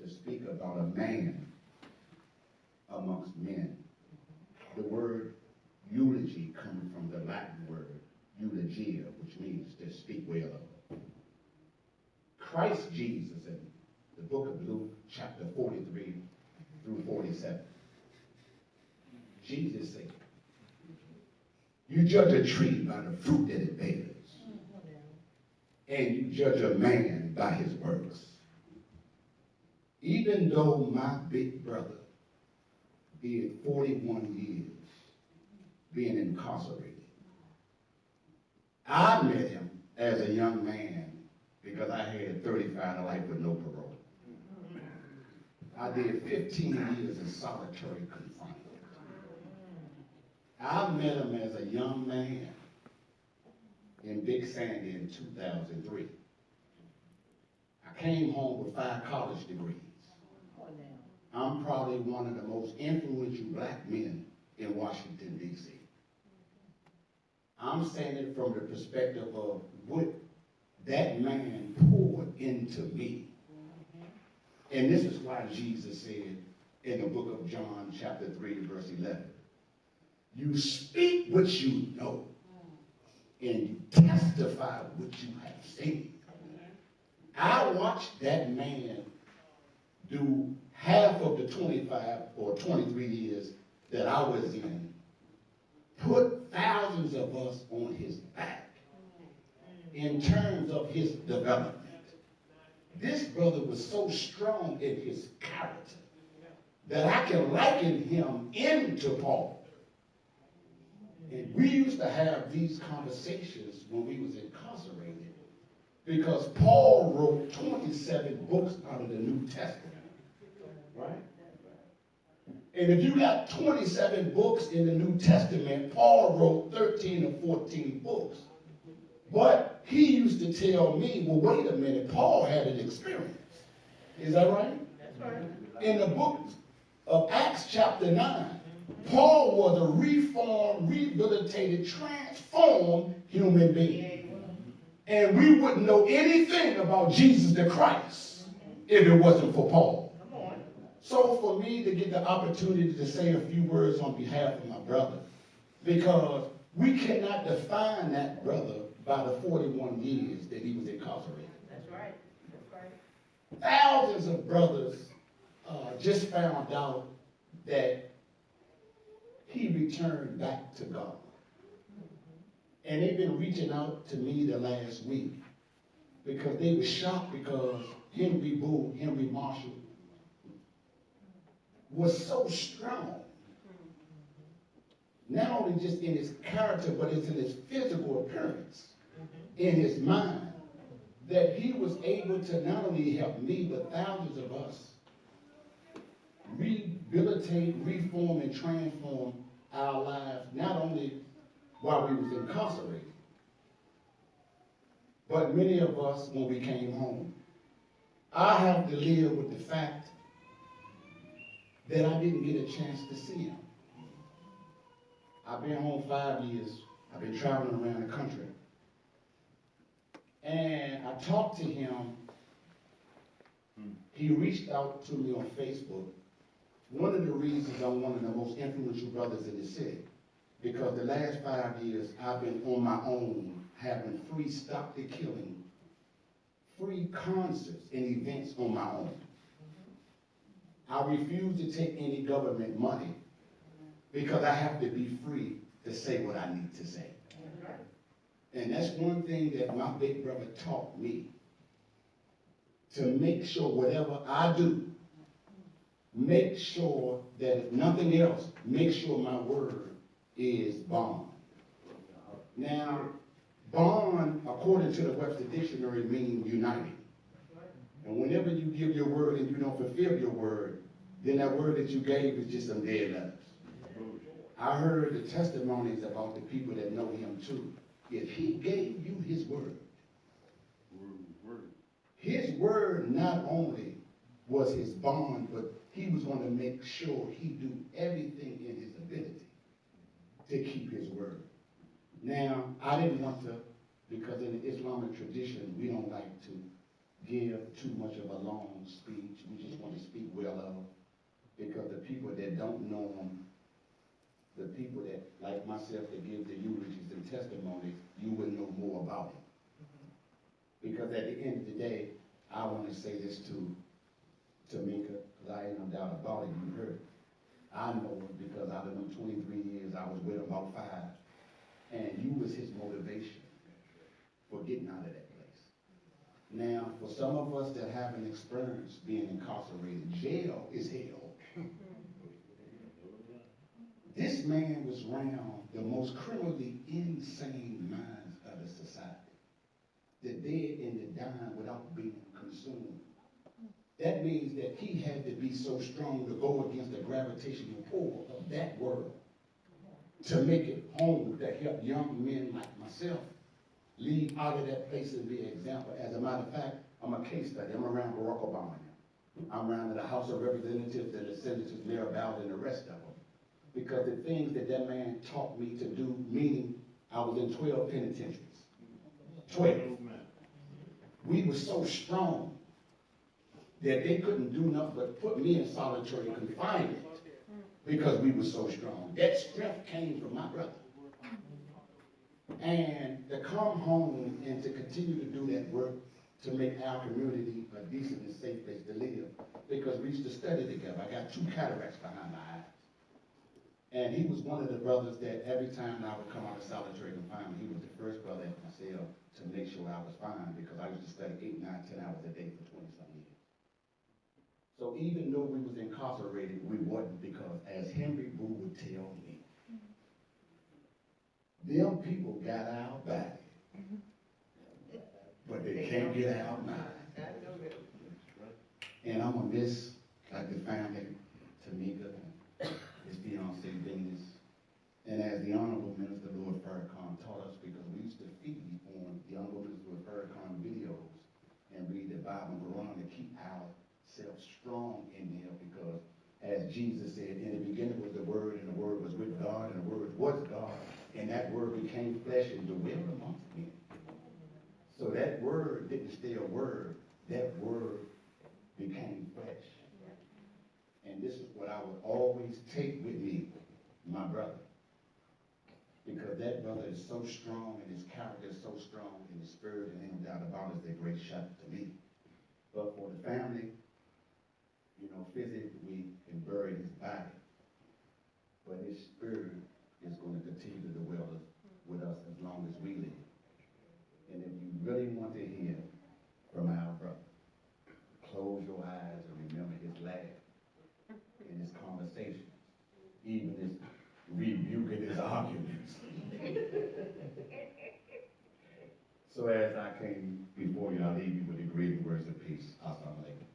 to speak about a man amongst men. The word eulogy comes from the Latin word eulogia, which means to speak well of. Christ Jesus in the book of Luke, chapter 43 through 47. Jesus said, you judge a tree by the fruit that it bears, and you judge a man by his works. Even though my big brother did 41 years being incarcerated, I met him as a young man because I had 35 to life with no parole. I did 15 years in solitary confinement. I met him as a young man in Big Sandy in 2003. I came home with 5 college degrees. I'm probably one of the most influential black men in Washington, D.C. I'm saying it from the perspective of what that man poured into me. And this is why Jesus said in the book of John, chapter 3, verse 11, you speak what you know, and you testify what you have seen. I watched that man do half of the 25 or 23 years that I was in, put thousands of us on his back in terms of his development. This brother was so strong in his character that I can liken him into Paul. And we used to have these conversations when we was incarcerated because Paul wrote 27 books out of the New Testament, right? And if you got 27 books in the New Testament, Paul wrote 13 or 14 books. But he used to tell me, well, wait a minute, Paul had an experience. Is that right? That's right. In the book of Acts chapter 9, Paul was a reformed, rehabilitated, transformed human being. And we wouldn't know anything about Jesus the Christ if it wasn't for Paul. So for me to get the opportunity to say a few words on behalf of my brother, because we cannot define that brother by the 41 years that he was incarcerated. That's right. That's right. Thousands of brothers just found out that he returned back to God. And they've been reaching out to me the last week because they were shocked because Henry Marshall, was so strong. Not only just in his character, but it's in his physical appearance, in his mind, that he was able to not only help me, but thousands of us rehabilitate, reform, and transform our lives, not only while we was incarcerated, but many of us when we came home. I have to live with the fact that I didn't get a chance to see him. I've been home 5 years. I've been traveling around the country. And I talked to him. He reached out to me on Facebook. One of the reasons I'm one of the most influential brothers in the city, because the last 5 years I've been on my own, having free stop the killing, free concerts and events on my own. I refuse to take any government money because I have to be free to say what I need to say. And that's one thing that my big brother taught me, to make sure whatever I do, make sure that if nothing else, make sure my word is bond. Now, bond, according to the Webster Dictionary, means united. And whenever you give your word and you don't fulfill your word, then that word that you gave is just some dead letters. I heard the testimonies about the people that know him too. If he gave you his word not only was his bond, but he was going to make sure he do everything in his ability to keep his word. Now, I didn't want to, because in the Islamic tradition, we don't like to give too much of a long speech. We just want to speak well of, because the people that don't know him, the people that, like myself, that give the eulogies and testimonies, you will know more about him. Because at the end of the day, I want to say this to Tamika, because I ain't no doubt about it, you heard it. I know it because I've been 23 years, I was with him about 5. And you was his motivation for getting out of that place. Now, for some of us that haven't experienced being incarcerated, jail is hell. This man was around the most criminally insane minds of the society. The dead and the dying without being consumed. That means that he had to be so strong to go against the gravitational pull of that world to make it home, to help young men like myself leave out of that place and be an example. As a matter of fact, I'm a case study. I'm around Barack Obama now. I'm around the House of Representatives and the Senators, Mayor Bowden, and the rest of them. Because the things that that man taught me to do, meaning I was in 12 penitentiaries. 12. We were so strong that they couldn't do nothing but put me in solitary confinement because we were so strong. That strength came from my brother. And to come home and to continue to do that work to make our community a decent and safe place to live, because we used to study together. I got 2 cataracts behind my eyes. And he was one of the brothers that every time I would come out of solitary confinement, he was the first brother at my cell to make sure I was fine, because I used to study 8, 9, 10 hours a day for 20-something years. So even though we was incarcerated, we wasn't, because as Henry Boo would tell me, them people got our back, but they can't get our mind. And I'm going to miss, like, the family, Tamika, his fiancee, Venus, and as the Honorable Minister Lord Farrakhan taught us, because we used to feed on the Honorable Minister Lord Farrakhan videos and read the Bible and Quran to keep ourselves strong in there, because as Jesus said, in the beginning was the Word, and the Word was with God, and the Word was God, and that Word became flesh and dwelt amongst men. So that Word didn't stay a word, that Word became flesh. And this is what I would always take with me, my brother. Because that brother is so strong, and his character is so strong, and his spirit, and ain't no doubt about it, is a great shot to me. But for the family, you know, physically we can bury his body, but his spirit is going to continue to dwell with us as long as we live. And if you really want to hear from our brother, close your eyes and remember his laugh in his conversations, even his rebuking his arguments. So as I came before you, I leave you with the great words of peace. Assalamu alaikum.